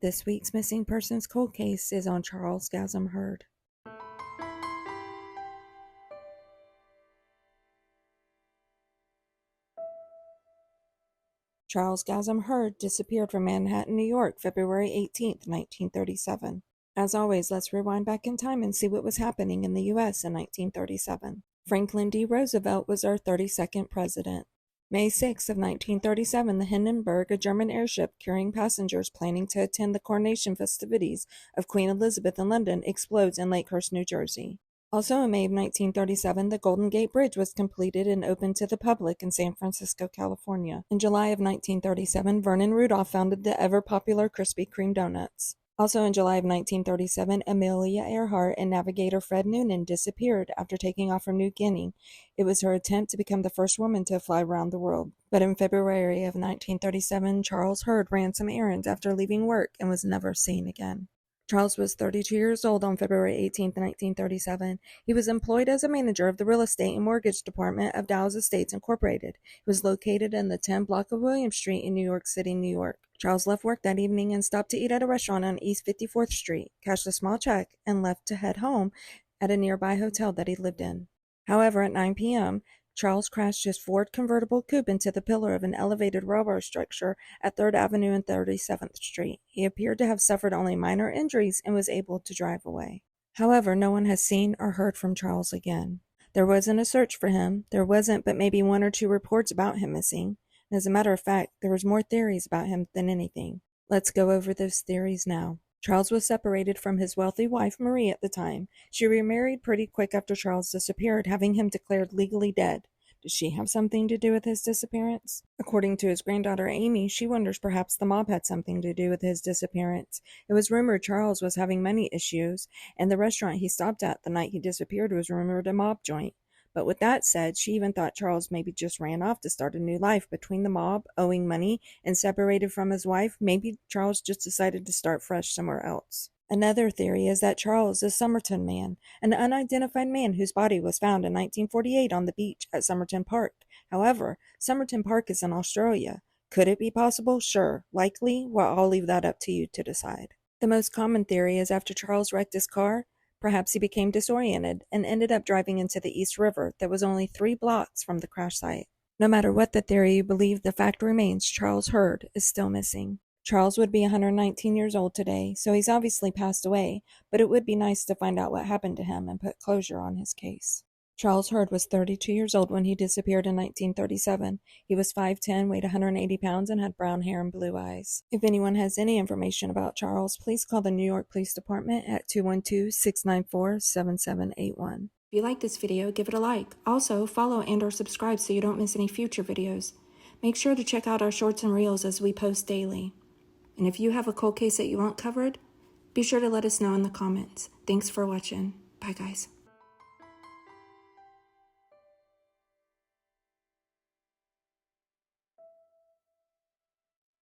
This week's missing persons cold case is on Charles Gazzam Hurd. Charles Gazzam Hurd disappeared from Manhattan, New York, February 18, 1937. As always, let's rewind back in time and see what was happening in the U.S. in 1937. Franklin D. Roosevelt was our 32nd president. May 6 of 1937, the Hindenburg, a German airship carrying passengers planning to attend the coronation festivities of Queen Elizabeth in London, explodes in Lakehurst, New Jersey. Also in May of 1937, the Golden Gate Bridge was completed and opened to the public in San Francisco, California. In July of 1937, Vernon Rudolph founded the ever-popular Krispy Kreme donuts. Also in July of 1937, Amelia Earhart and navigator Fred Noonan disappeared after taking off from New Guinea. It was her attempt to become the first woman to fly around the world. But in February of 1937, Charles Hurd ran some errands after leaving work and was never seen again. Charles was 32 years old on February 18, 1937. He was employed as a manager of the real estate and mortgage department of Dow's Estates Incorporated. He was located in the 10 block of William Street in New York City, New York. Charles left work that evening and stopped to eat at a restaurant on East 54th Street, cashed a small check, and left to head home at a nearby hotel that he lived in. However, at 9 p.m., Charles crashed his Ford convertible coupe into the pillar of an elevated railroad structure at 3rd Avenue and 37th Street. He appeared to have suffered only minor injuries and was able to drive away. However, no one has seen or heard from Charles again. There wasn't a search for him. There wasn't but maybe 1 or 2 reports about him missing. And as a matter of fact, there was more theories about him than anything. Let's go over those theories now. Charles was separated from his wealthy wife, Marie, at the time. She remarried pretty quick after Charles disappeared, having him declared legally dead. Does she have something to do with his disappearance? According to his granddaughter, Amy, she wonders perhaps the mob had something to do with his disappearance. It was rumored Charles was having money issues, and the restaurant he stopped at the night he disappeared was rumored a mob joint. But with that said, she even thought Charles maybe just ran off to start a new life between the mob, owing money, and separated from his wife. Maybe Charles just decided to start fresh somewhere else. Another theory is that Charles is Somerton Man, an unidentified man whose body was found in 1948 on the beach at Somerton Park. However, Somerton Park is in Australia. Could it be possible? Sure. Likely? Well, I'll leave that up to you to decide. The most common theory is after Charles wrecked his car, perhaps he became disoriented and ended up driving into the East River that was only 3 blocks from the crash site. No matter what the theory you believe, the fact remains Charles Hurd is still missing. Charles would be 119 years old today, so he's obviously passed away, but it would be nice to find out what happened to him and put closure on his case. Charles Hurd was 32 years old when he disappeared in 1937. He was 5'10", weighed 180 pounds, and had brown hair and blue eyes. If anyone has any information about Charles, please call the New York Police Department at 212-694-7781. If you like this video, give it a like. Also, follow and/or subscribe so you don't miss any future videos. Make sure to check out our shorts and reels as we post daily. And if you have a cold case that you want covered, be sure to let us know in the comments. Thanks for watching. Bye, guys.